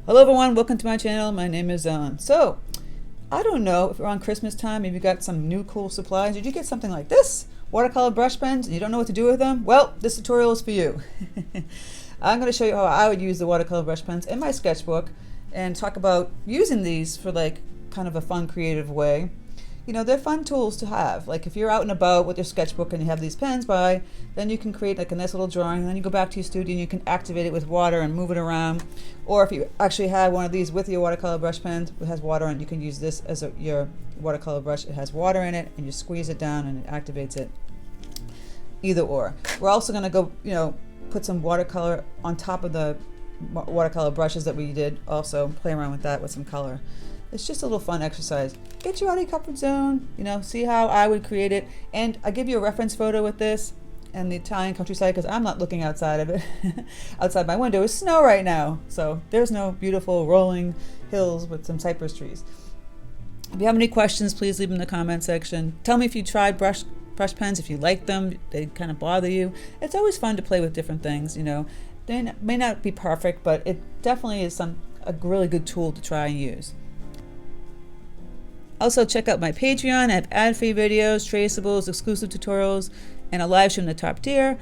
Hello everyone, welcome to my channel. My name is So, I don't know if around Christmas time, if you got some new cool supplies. Did you get something like this? Watercolor brush pens and you don't know what to do with them? Well, this tutorial is for you. I'm going to show you how I would use the watercolor brush pens in my sketchbook and talk about using these for like kind of a fun, creative way. You know, they're fun tools to have. Like if you're out and about with your sketchbook and you have these pens by, then you can create like a nice little drawing, and then you go back to your studio and you can activate it with water and move it around. Or if you actually have one of these with your watercolor brush pens, it has water, and you can use this as your watercolor brush. It has water in it, and you squeeze it down and it activates it. Either or. We're also going to go, put some watercolor on top of the watercolor brushes that we did. Also play around with that with some color. It's just a little fun exercise. Get you out of your comfort zone, see how I would create it. And I give you a reference photo with this and the Italian countryside because I'm not looking outside of it. Outside my window is snow right now. So there's no beautiful rolling hills with some cypress trees. If you have any questions, please leave them in the comment section. Tell me if you tried brush pens, if you like them, they kind of bother you. It's always fun to play with different things, They may not be perfect, but it definitely is a really good tool to try and use. Also, check out my Patreon. I have ad-free videos, traceables, exclusive tutorials, and a live stream in the top tier.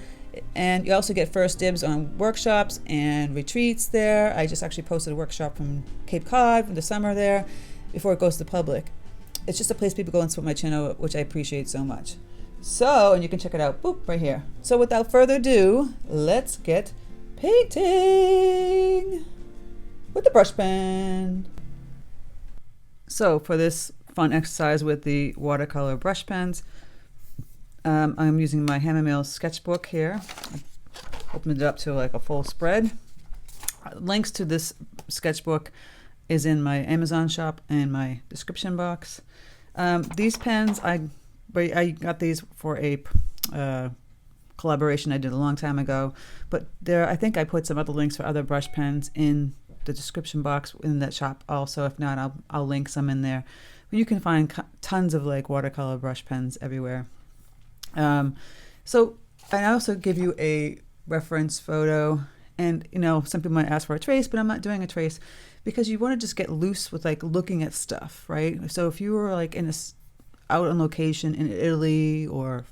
And you also get first dibs on workshops and retreats there. I just actually posted a workshop from Cape Cod from the summer there before it goes to the public. It's just a place people go and support my channel, which I appreciate so much. So, and you can check it out, boop, right here. So without further ado, let's get painting with the brush pen. So for this fun exercise with the watercolor brush pens, I'm using my Hammermill sketchbook here. I opened it up to like a full spread. Links to this sketchbook is in my Amazon shop and my description box. These pens, I got these for a collaboration I did a long time ago, but I think I put some other links for other brush pens in the description box in that shop also. If not, I'll link some in there. But you can find tons of like watercolor brush pens everywhere. So I also give you a reference photo, and some people might ask for a trace, but I'm not doing a trace because you want to just get loose with like looking at stuff, right? So if you were like out on location in Italy or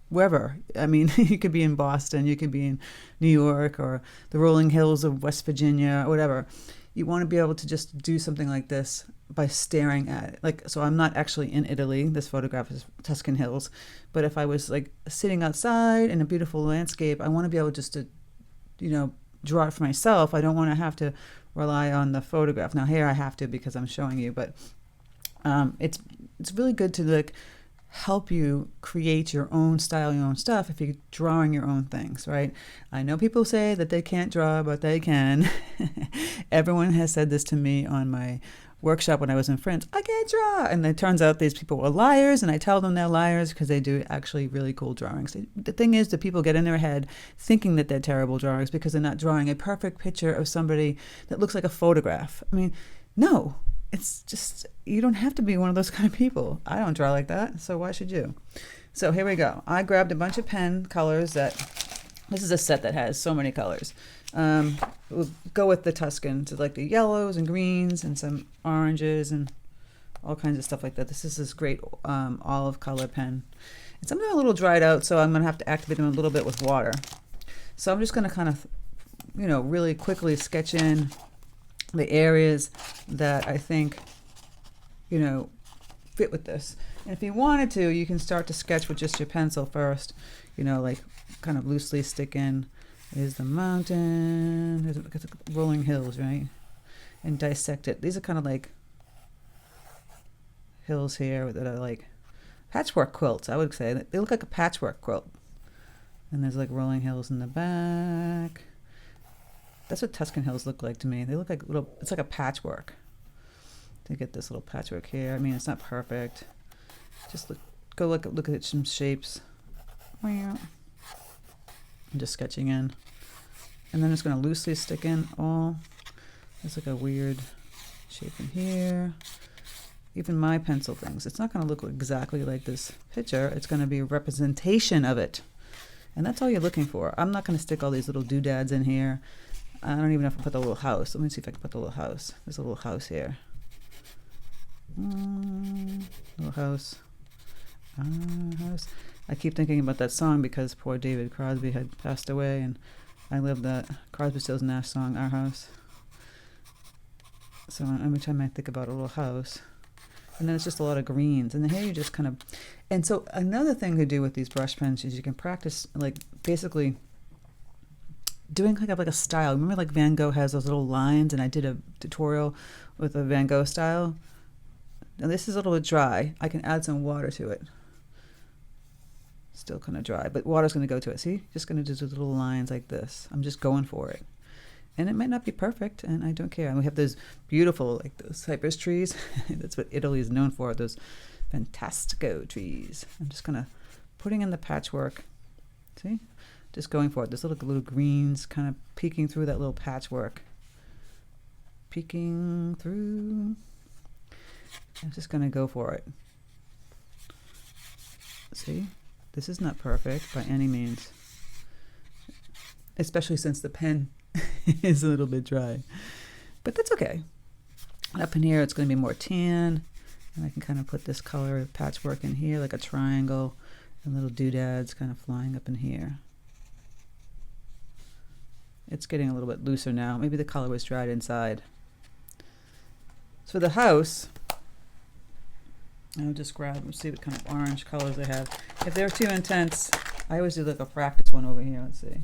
wherever, I mean, you could be in Boston, you could be in New York or the rolling hills of West Virginia or whatever. You want to be able to just do something like this by staring at it. So I'm not actually in Italy. This photograph is Tuscan hills. But if I was like sitting outside in a beautiful landscape, I want to be able just to, draw it for myself. I don't want to have to rely on the photograph. Now here I have to because I'm showing you, but it's really good to like help you create your own style, your own stuff if you're drawing your own things, right? I know people say that they can't draw, but they can. Everyone has said this to me on my workshop when I was in France. I can't draw. And it turns out these people were liars, and I tell them they're liars because they do actually really cool drawings. The thing is that people get in their head thinking that they're terrible drawings because they're not drawing a perfect picture of somebody that looks like a photograph. I mean, no. It's just, you don't have to be one of those kind of people. I don't draw like that, so why should you? So here we go. I grabbed a bunch of pen colors this is a set that has so many colors. We'll go with the Tuscan, so like the yellows and greens and some oranges and all kinds of stuff like that. This is this great olive color pen. And some of them are a little dried out, so I'm going to have to activate them a little bit with water. So I'm just going to kind of, really quickly sketch in the areas that I think, fit with this. And if you wanted to, you can start to sketch with just your pencil first, like kind of loosely stick in. There's the mountain, there's rolling hills, right? And dissect it. These are kind of like hills here that are like patchwork quilts, I would say. They look like a patchwork quilt. And there's like rolling hills in the back. That's what Tuscan hills look like to me. They look like it's like a patchwork. To get this little patchwork here. I mean, it's not perfect. Just look at some shapes. I'm just sketching in. And then I'm just going to loosely stick in all. There's like a weird shape in here. Even my pencil things. It's not going to look exactly like this picture. It's going to be a representation of it. And that's all you're looking for. I'm not going to stick all these little doodads in here. I don't even know if I put the little house. Let me see if I can put the little house. There's a little house here. Little house. House. I keep thinking about that song because poor David Crosby had passed away, and I lived that Crosby, Stills, Nash song, Our House. So every time I think about a little house, and then it's just a lot of greens, and then here you just kind of, and so another thing to do with these brush pens is you can practice, like, basically doing like a style. Remember, like, Van Gogh has those little lines, and I did a tutorial with a Van Gogh style. Now this is a little bit dry. I can add some water to it. Still kind of dry, but water's going to go to it. See, just going to do little lines like this. I'm just going for it, and it might not be perfect, and I don't care. And we have those beautiful, like, those cypress trees. That's what Italy is known for, those fantastico trees. I'm just kind of putting in the patchwork. See, just going for it. There's little greens kind of peeking through that little patchwork. Peeking through. I'm just going to go for it. See? This is not perfect by any means, especially since the pen is a little bit dry, but that's okay. Up in here, it's going to be more tan, and I can kind of put this color of patchwork in here, like a triangle, and little doodads kind of flying up in here. It's getting a little bit looser now. Maybe the color was dried inside. So the house, I'll just grab and see what kind of orange colors they have. If they're too intense, I always do like a practice one over here. Let's see.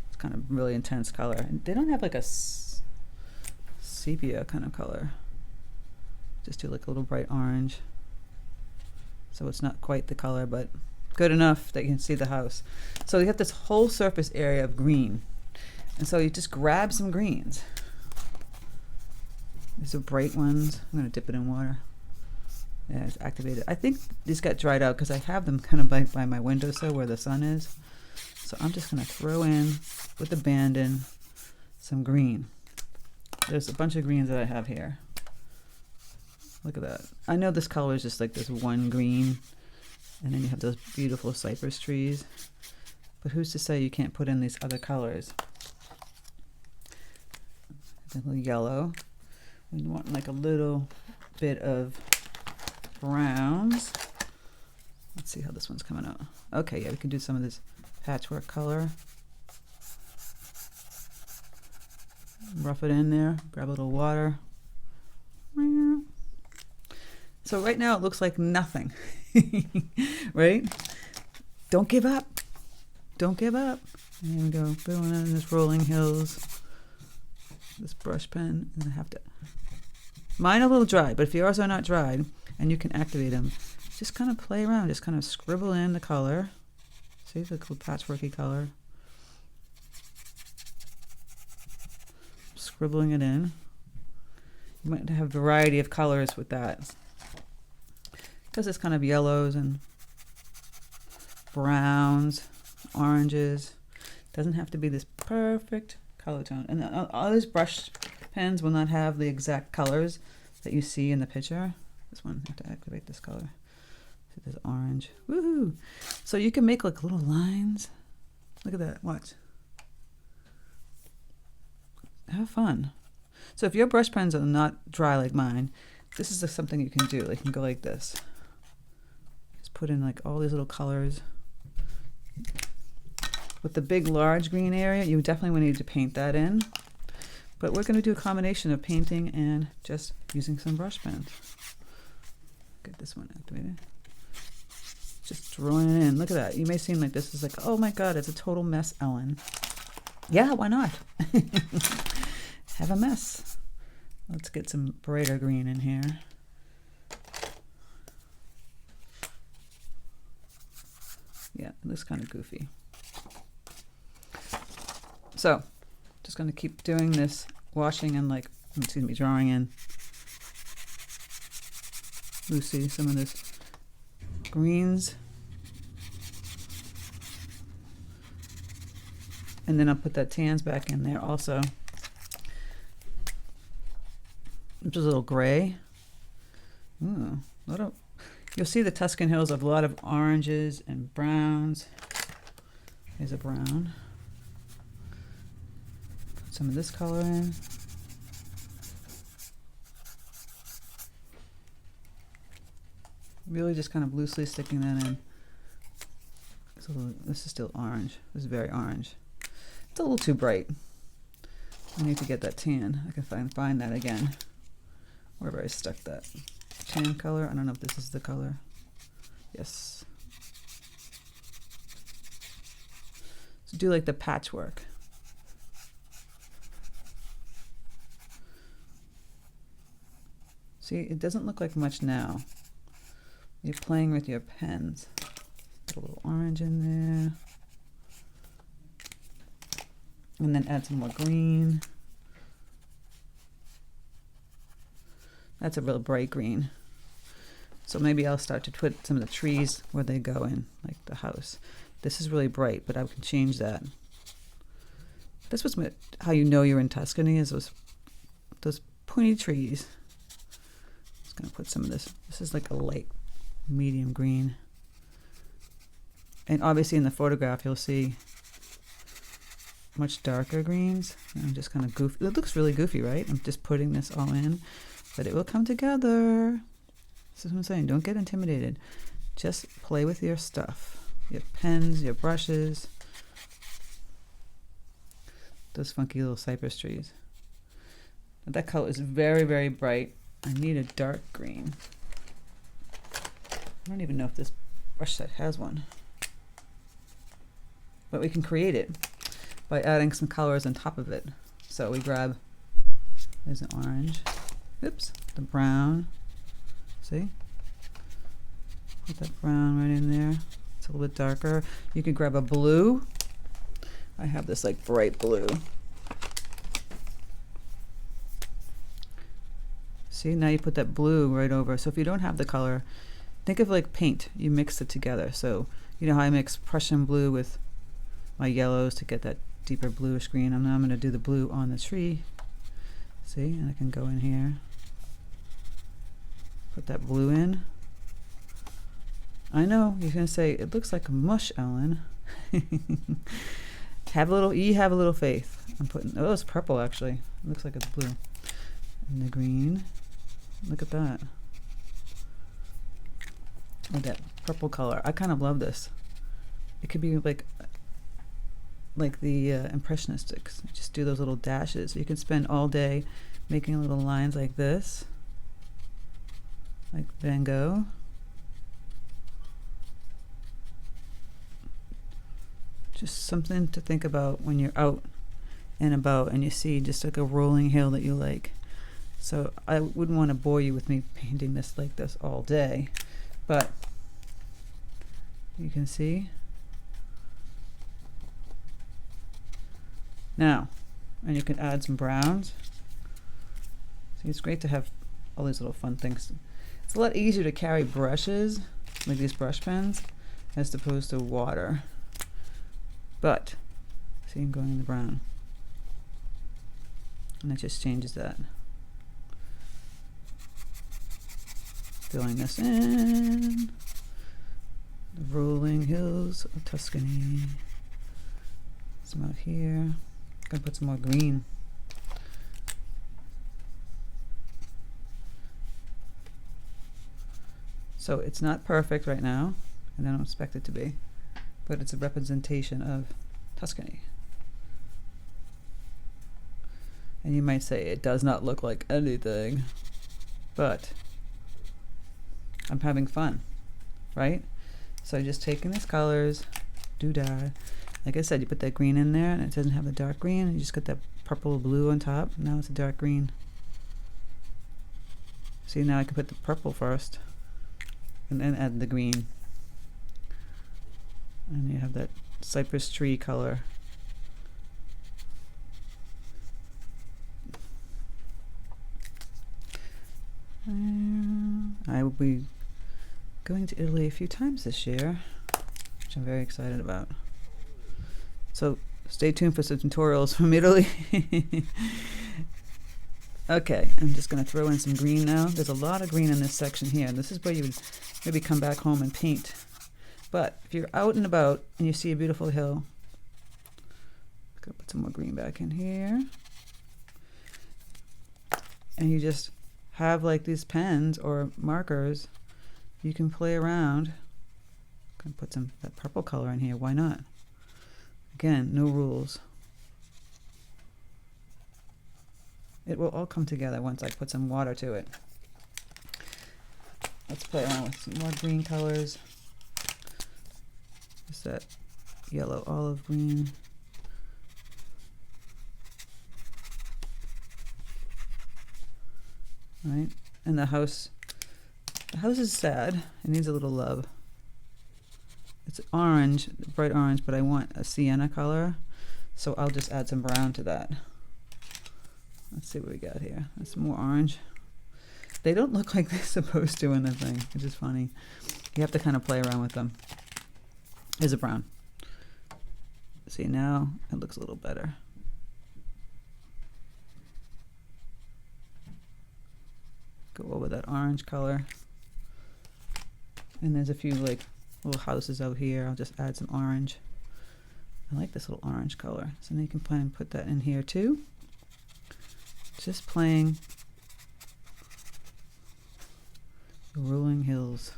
It's kind of really intense color. And they don't have like a sepia kind of color. Just do like a little bright orange. So it's not quite the color, but good enough that you can see the house. So you have this whole surface area of green. And so you just grab some greens. These are bright ones. I'm going to dip it in water. Yeah, it's activated. I think these got dried out because I have them kind of by my windowsill where the sun is. So I'm just going to throw in, with the band in, some green. There's a bunch of greens that I have here. Look at that. I know this color is just like this one green. And then you have those beautiful cypress trees. But who's to say you can't put in these other colors? A little yellow. We want like a little bit of browns. Let's see how this one's coming out. Okay, yeah, we can do some of this patchwork color. Rough it in there, grab a little water. So right now it looks like nothing, right? Don't give up. Don't give up. There we go, going in this rolling hills. This brush pen, and I have to, mine a little dry, but if yours are not dried, and you can activate them, just kind of play around, just kind of scribble in the color. See the cool patchworky color. Scribbling it in. You might have a variety of colors with that, because it's kind of yellows and browns, oranges. Doesn't have to be this perfect color tone. And all these brush pens will not have the exact colors that you see in the picture. This one, I have to activate this color. So there's orange. Woohoo! So you can make like little lines. Look at that. Watch. Have fun. So if your brush pens are not dry like mine, this is something you can do. Like, you can go like this. Just put in like all these little colors. With the big, large green area, you definitely will need to paint that in. But we're going to do a combination of painting and just using some brush pens. Get this one activated. Just drawing it in. Look at that. You may seem like this is like, oh my God, it's a total mess, Ellen. Yeah, why not? Have a mess. Let's get some brighter green in here. Yeah, it looks kind of goofy. So, just going to keep doing this, washing and drawing in. Lucy, some of this greens. And then I'll put that tans back in there also. Which is a little gray. Ooh, you'll see the Tuscan Hills have a lot of oranges and browns. Here's a brown. some of this color in. Really just kind of loosely sticking that in. So this is still orange. This is very orange. It's a little too bright. I need to get that tan. I can find that again. Wherever I stuck that tan color. I don't know if this is the color. Yes. So do like the patchwork. See, it doesn't look like much now. You're playing with your pens. Put a little orange in there. And then add some more green. That's a real bright green. So maybe I'll start to put some of the trees where they go in, like the house. This is really bright, but I can change that. This was how you know you're in Tuscany, is those pointy trees. Just gonna put some of this. This is like a light medium green. And obviously in the photograph you'll see much darker greens. I'm just kind of goofy. It looks really goofy, right? I'm just putting this all in, but it will come together. This is what I'm saying. Don't get intimidated. Just play with your stuff. Your pens, your brushes. Those funky little cypress trees. But that color is very, very bright. I need a dark green. I don't even know if this brush set has one. But we can create it by adding some colors on top of it. So we grab, there's an orange, oops, the brown, see? Put that brown right in there. It's a little bit darker. You can grab a blue. I have this like bright blue. See, now you put that blue right over. So if you don't have the color, think of like paint. You mix it together. So you know how I mix Prussian blue with my yellows to get that deeper bluish green. And now I'm going to do the blue on the tree. See, and I can go in here, put that blue in. I know you're going to say it looks like a mush, Ellen. Have a little faith. I'm putting, oh, it's purple actually. It looks like it's blue. And the green. Look at that. With that purple color. I kind of love this. It could be like the Impressionistics. Just do those little dashes. You can spend all day making little lines like this, like Van Gogh. Just something to think about when you're out and about and you see just like a rolling hill that you like. So I wouldn't want to bore you with me painting this like this all day, but you can see. Now, and you can add some browns. See, it's great to have all these little fun things. It's a lot easier to carry brushes, like these brush pens, as opposed to water. But, see, I'm going in the brown. And it just changes that. Filling this in. The rolling hills of Tuscany. Some out here. Gonna put some more green. So it's not perfect right now, and I don't expect it to be, but it's a representation of Tuscany. And you might say it does not look like anything, but I'm having fun, right? So just taking these colors, doodad. Like I said, you put that green in there and it doesn't have the dark green. You just got that purple or blue on top. Now it's a dark green. See, now I can put the purple first and then add the green. And you have that cypress tree color. I will be going to Italy a few times this year, which I'm very excited about. So stay tuned for some tutorials from Italy. Okay, I'm just going to throw in some green now. There's a lot of green in this section here. This is where you would maybe come back home and paint. But if you're out and about and you see a beautiful hill, I'm going to put some more green back in here. and you just have like these pens or markers, you can play around. I'm gonna put some that purple color in here. Why not? Again, no rules. It will all come together once I put some water to it. Let's play around with some more green colors. Just that yellow olive green. Right? And the house is sad. It needs a little love. It's orange, bright orange, but I want a sienna color, so I'll just add some brown to that. Let's see what we got here. That's more orange. They don't look like they're supposed to in the thing, which is funny. You have to kind of play around with them. Here's a brown. See, now it looks a little better. Go over that orange color. And there's a few like little houses out here. I'll just add some orange. I like this little orange color. So now you can plan and put that in here too. Just playing the rolling hills.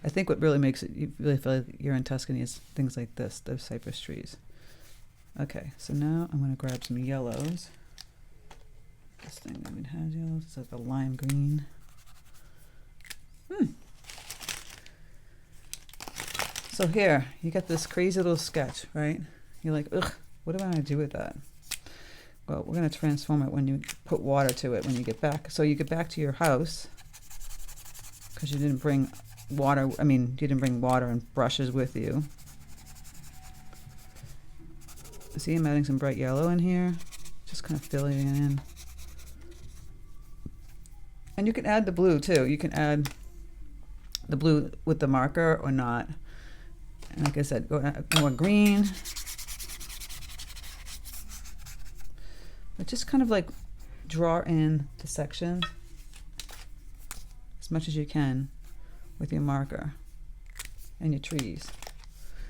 I think what really makes it, you really feel like you're in Tuscany, is things like this, those cypress trees. Okay, so now I'm going to grab some yellows. This thing even has yellows. It's like a lime green. So here, you got this crazy little sketch, right? You're like, ugh, what am I going to do with that? Well, we're going to transform it when you put water to it when you get back. So you get back to your house, because you didn't bring water, you didn't bring water and brushes with you. See, I'm adding some bright yellow in here, just kind of filling it in. And you can add the blue too. You can add the blue with the marker or not. And like I said, go more green. But just kind of like draw in the sections as much as you can with your marker and your trees.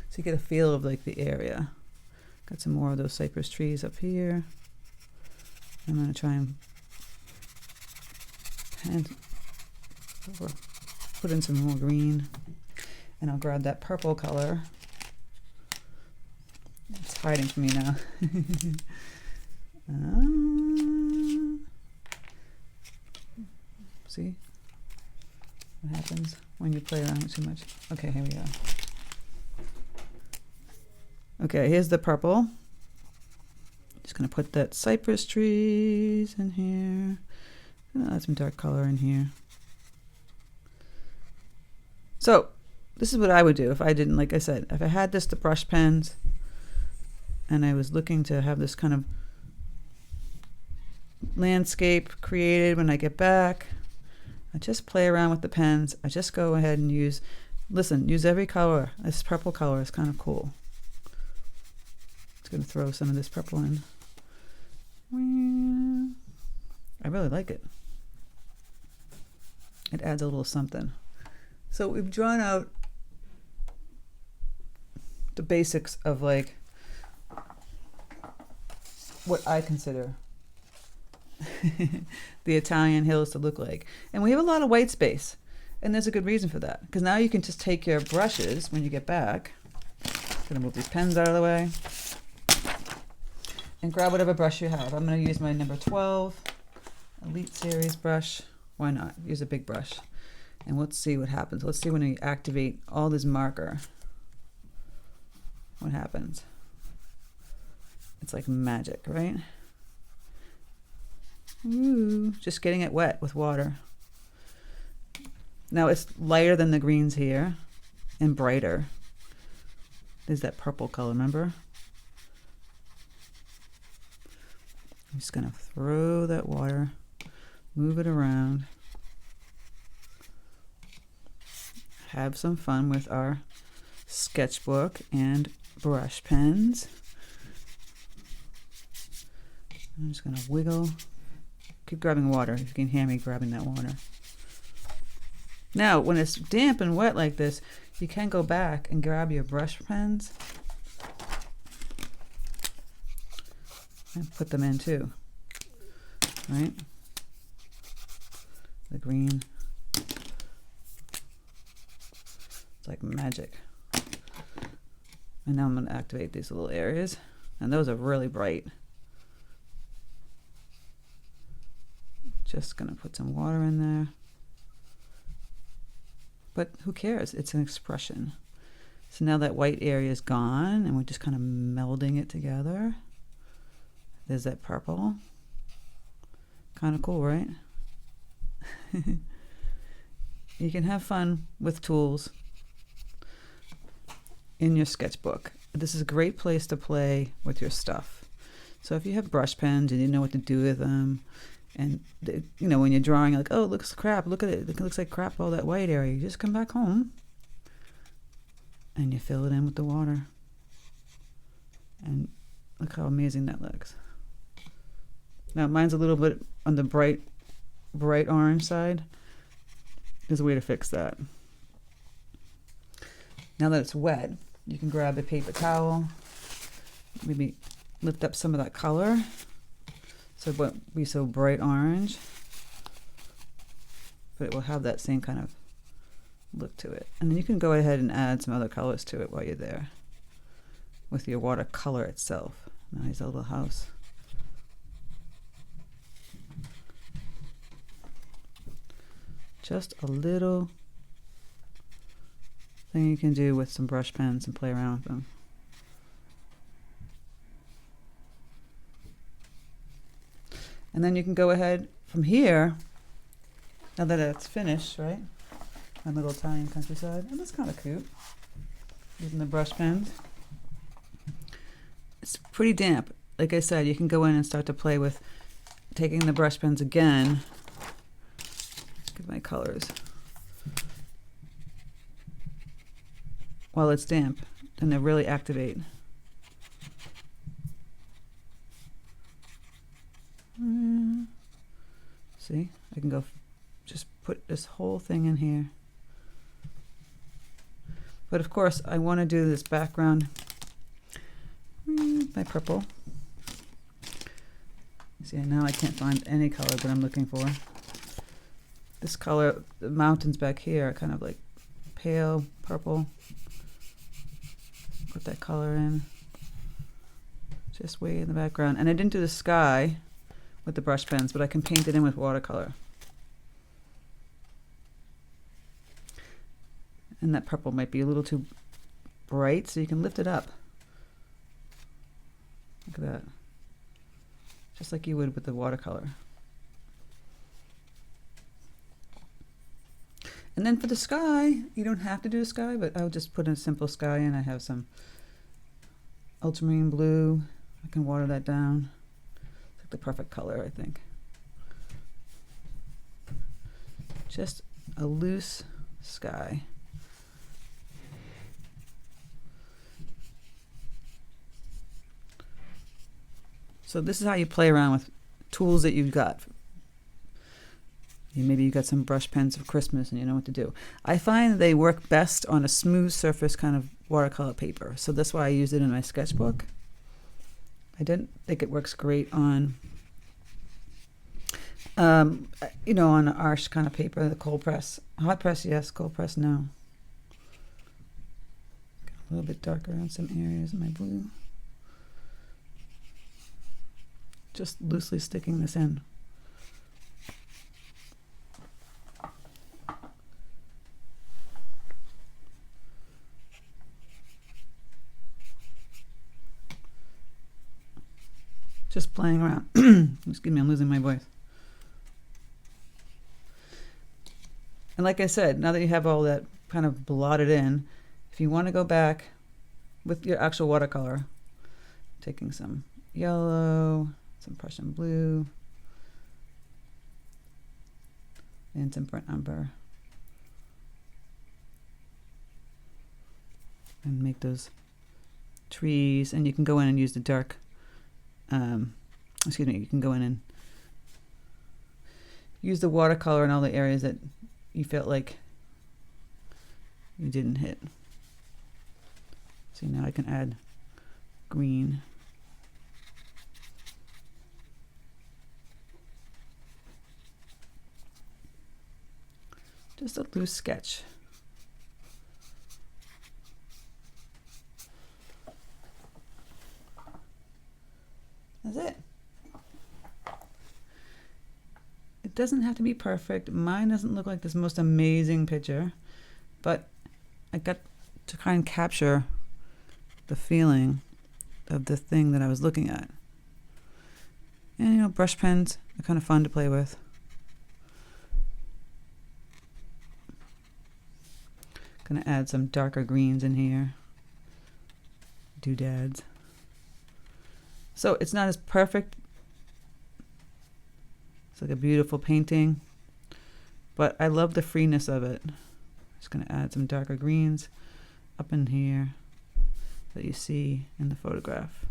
So you get a feel of like the area. Got some more of those cypress trees up here. I'm going to try and put in some more green. And I'll grab that purple color. It's hiding from me now. See what happens when you play around with too much. Okay, here we go. Okay, here's the purple. Just gonna put that cypress trees in here. I'll add some dark color in here. So this is what I would do if I didn't, like I said, if I had the brush pens and I was looking to have this kind of landscape created when I get back. I just play around with the pens. I just go ahead and use every color. This purple color is kind of cool. Just going to throw some of this purple in. I really like it. It adds a little something. So we've drawn out the basics of like what I consider the Italian hills to look like. And we have a lot of white space. And there's a good reason for that. Because now you can just take your brushes when you get back. I'm going to move these pens out of the way. And grab whatever brush you have. I'm going to use my number 12 Elite Series brush. Why not? Use a big brush. And let's see what happens. Let's see when we activate all this marker. What happens? It's like magic, right? Ooh, just getting it wet with water. Now it's lighter than the greens here and brighter. There's that purple color, remember? I'm just gonna throw that water, move it around, have some fun with our sketchbook and brush pens. I'm just gonna wiggle. Keep grabbing water if you can hear me grabbing that water. Now, when it's damp and wet like this, you can go back and grab your brush pens and put them in too. right? The green. It's like magic. And now I'm going to activate these little areas. And those are really bright. Just going to put some water in there. But who cares? It's an expression. So now that white area is gone, and we're just kind of melding it together. There's that purple. Kind of cool, right? You can have fun with tools in your sketchbook. This is a great place to play with your stuff. So if you have brush pens and you know what to do with them, and you know, when you're drawing, like, oh, it looks crap, look at it, it looks like crap, all that white area, you just come back home and you fill it in with the water. And look how amazing that looks. Now mine's a little bit on the bright orange side. There's a way to fix that. Now that it's wet, you can grab a paper towel, maybe lift up some of that color so it won't be so bright orange, but it will have that same kind of look to it. And then you can go ahead and add some other colors to it while you're there with your watercolor itself. Nice little house. Just a little thing you can do with some brush pens and play around with them. And then you can go ahead from here, now that it's finished, right? My little Italian countryside. And that's kind of cute. Using the brush pens. It's pretty damp. Like I said, you can go in and start to play with taking the brush pens again. Look at my colors. While it's damp, and they really activate. See, I can go just put this whole thing in here. But of course, I want to do this background. My purple. See, now I can't find any color that I'm looking for. This color, the mountains back here are kind of like pale purple. Put that color in. Just way in the background. And I didn't do the sky with the brush pens, but I can paint it in with watercolor. And that purple might be a little too bright, so you can lift it up. Look at that. Just like you would with the watercolor. And then for the sky, you don't have to do a sky, but I'll just put a simple sky in. I have some ultramarine blue. I can water that down. It's like the perfect color, I think. Just a loose sky. So this is how you play around with tools that you've got. Maybe you got some brush pens for Christmas and you know what to do. I find they work best on a smooth surface kind of watercolor paper. So that's why I use it in my sketchbook. I didn't think it works great on, you know, on an arch kind of paper, the cold press. Hot press, yes. Cold press, no. A little bit darker on some areas in my blue. Just loosely sticking this in. Just playing around. Excuse me, I'm losing my voice. And like I said, now that you have all that kind of blotted in, if you want to go back with your actual watercolor, taking some yellow, some Prussian blue, and some burnt umber, and make those trees. And you can go in and use the dark, excuse me, you can go in and use the watercolor in all the areas that you felt like you didn't hit. See, now I can add green. Just a loose sketch. That's it. It doesn't have to be perfect. Mine doesn't look like this most amazing picture, but I got to kind of capture the feeling of the thing that I was looking at. And you know, brush pens are kind of fun to play with. Gonna add some darker greens in here. Doodads. So it's not as perfect. It's like a beautiful painting, but I love the freeness of it. Just gonna add some darker greens up in here that you see in the photograph.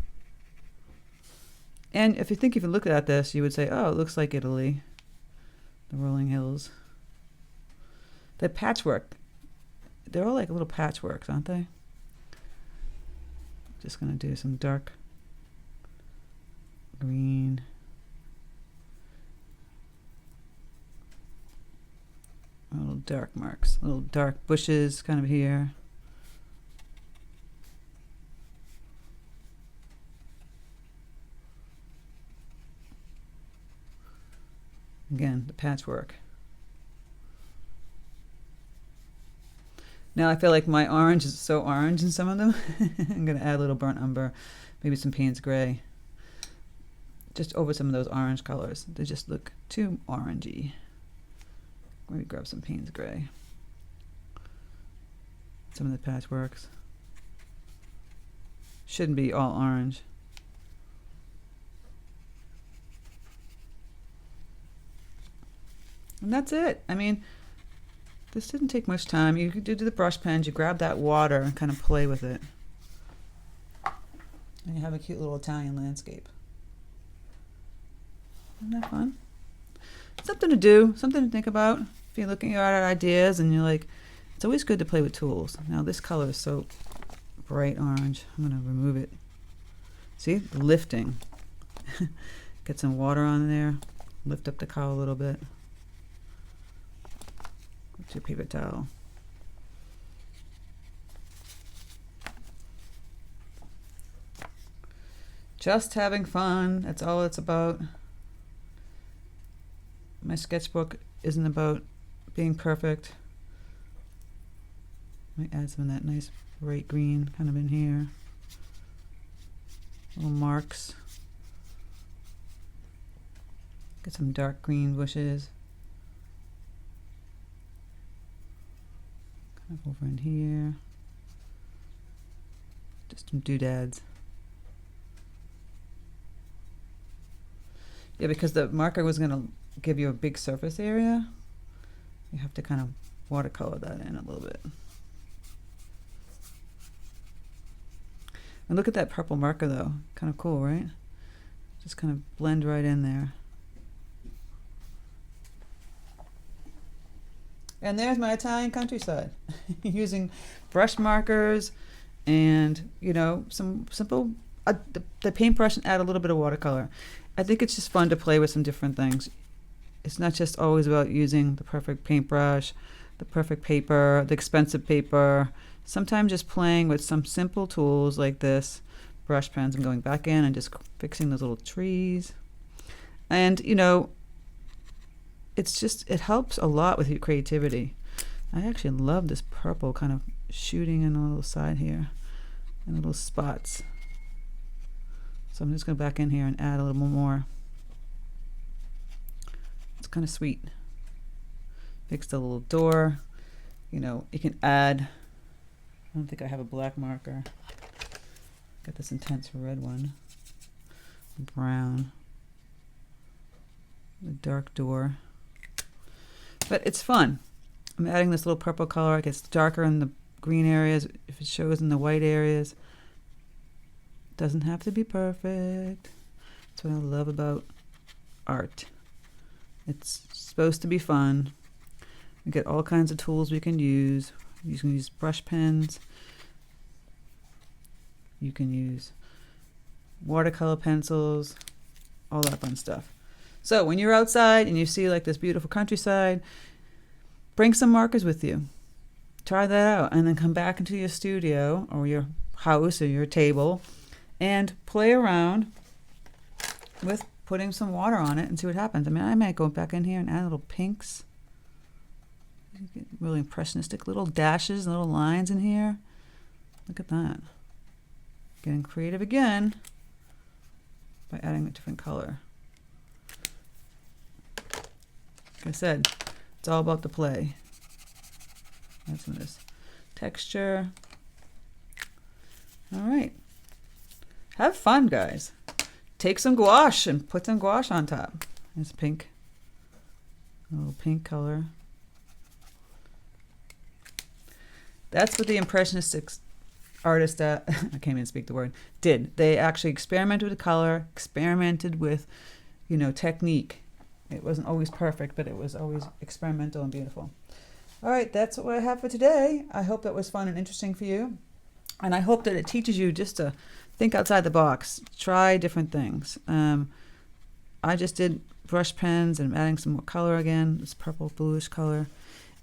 And if you look at this, you would say, oh, it looks like Italy, the rolling hills. The patchwork, they're all like little patchworks, aren't they? Just gonna do some dark green. Little dark marks, little dark bushes kind of here. Again, the patchwork. Now I feel like my orange is so orange in some of them. I'm going to add a little burnt umber, maybe some Payne's gray, just over some of those orange colors. They just look too orangey. Maybe grab some Payne's gray. Some of the patchworks. Shouldn't be all orange. And that's it. I mean, this didn't take much time. You could do the brush pens, you grab that water and kind of play with it. And you have a cute little Italian landscape. Isn't that fun? Something to do, something to think about. If you're looking at ideas and you're like, it's always good to play with tools. Now this color is so bright orange. I'm going to remove it. See, lifting. Get some water on there. Lift up the color a little bit. With your paper towel. Just having fun. That's all it's about. My sketchbook isn't about being perfect. Might add some of that nice bright green kind of in here. Little marks. Get some dark green bushes. Kind of over in here. Just some doodads. Yeah, because the marker was going to give you a big surface area, you have to kind of watercolor that in a little bit. And look at that purple marker though, kind of cool, right? Just kind of blend right in there. And there's my Italian countryside using brush markers and, you know, some simple, the paintbrush, and add a little bit of watercolor. I think it's just fun to play with some different things. It's not just always about using the perfect paintbrush, the perfect paper, the expensive paper. Sometimes just playing with some simple tools like this, brush pens, and going back in and just fixing those little trees. And, you know, it helps a lot with your creativity. I actually love this purple kind of shooting in a little side here and little spots. So I'm just going back in here and add a little more. It's kind of sweet. Fixed a little door. You know, you can add, I don't think I have a black marker. Got this intense red one. Brown. The dark door. But it's fun. I'm adding this little purple color. It gets darker in the green areas if it shows in the white areas. Doesn't have to be perfect. That's what I love about art. It's supposed to be fun. We get all kinds of tools we can use. You can use brush pens. You can use watercolor pencils, all that fun stuff. So when you're outside and you see like this beautiful countryside, bring some markers with you. Try that out, and then come back into your studio or your house or your table and play around with putting some water on it and see what happens. I mean, I might go back in here and add little pinks. Really impressionistic little dashes, little lines in here. Look at that. Getting creative again by adding a different color. Like I said, it's all about the play. Add some of this texture. All right. Have fun, guys. Take some gouache and put some gouache on top. There's pink. A little pink color. That's what the Impressionistic artist, I can't even speak the word, did. They actually experimented with color, experimented with, technique. It wasn't always perfect, but it was always experimental and beautiful. All right, that's what I have for today. I hope that was fun and interesting for you. And I hope that it teaches you just to think outside the box. Try different things. I just did brush pens and I'm adding some more color again, this purple bluish color.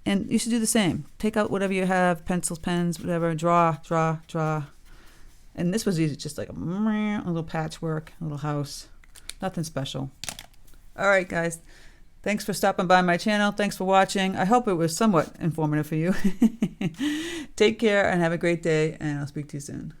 And you should do the same. Take out whatever you have, pencils, pens, whatever, draw. And this was easy, just like a little patchwork, a little house. Nothing special. All right, guys. Thanks for stopping by my channel. Thanks for watching. I hope it was somewhat informative for you. Take care and have a great day, and I'll speak to you soon.